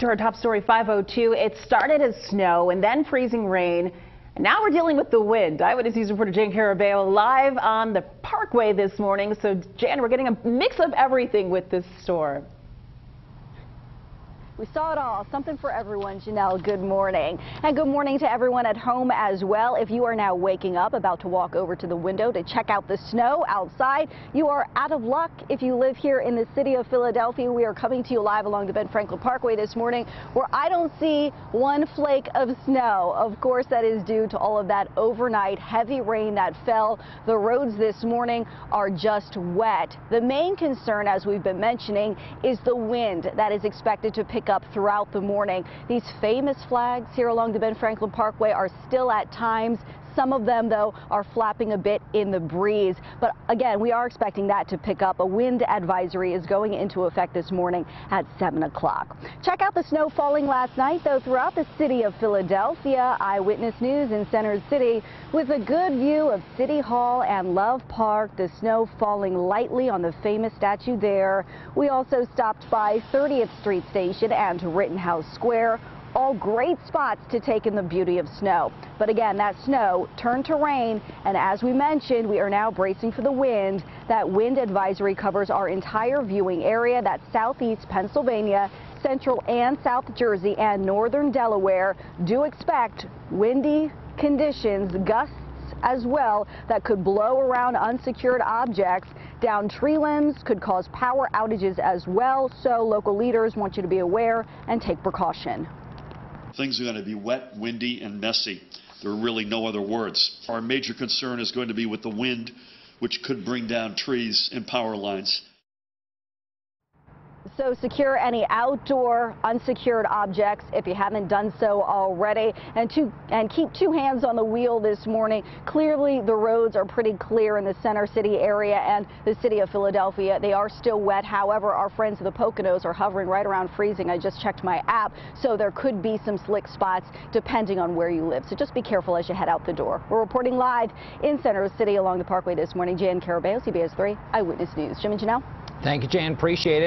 To our top story, 5:02. It started as snow and then freezing rain. And now we're dealing with the wind. Eyewitness News reporter Jan Carabeo live on the Parkway this morning. So, Jan, we're getting a mix of everything with this storm. We saw it all, something for everyone. Janelle, good morning. And good morning to everyone at home as well. If you are now waking up, about to walk over to the window to check out the snow outside, you are out of luck. If you live here in the city of Philadelphia, we are coming to you live along the Ben Franklin Parkway this morning, where I don't see one flake of snow. Of course, that is due to all of that overnight heavy rain that fell. The roads this morning are just wet. The main concern, as we've been mentioning, is the wind that is expected to pick up throughout the morning. These famous flags here along the Ben Franklin Parkway are still at times. Some of them, though, are flapping a bit in the breeze. But again, we are expecting that to pick up. A wind advisory is going into effect this morning at 7 o'clock. Check out the snow falling last night, though, throughout the city of Philadelphia. Eyewitness News in Center City with a good view of City Hall and Love Park. The snow falling lightly on the famous statue there. We also stopped by 30th Street Station and Rittenhouse Square. All great spots to take in the beauty of snow. But again, that snow turned to rain, and as we mentioned, we are now bracing for the wind. That wind advisory covers our entire viewing area. That's southeast Pennsylvania, central and South Jersey, and northern Delaware. Do expect windy conditions, gusts as well, that could blow around unsecured objects, down tree limbs, could cause power outages as well. So local leaders want you to be aware and take precaution. Things are going to be wet, windy, and messy. There are really no other words. Our major concern is going to be with the wind, which could bring down trees and power lines. So secure any outdoor unsecured objects if you haven't done so already, and keep two hands on the wheel this morning. Clearly the roads are pretty clear in the center city area and the city of Philadelphia. They are still wet. However, our friends of the Poconos are hovering right around freezing. I just checked my app, so there could be some slick spots depending on where you live. So just be careful as you head out the door. We're reporting live in Center City along the Parkway this morning. Jan Carabeo, CBS 3 Eyewitness News. Jim and Janelle. Thank you, Jan. Appreciate it.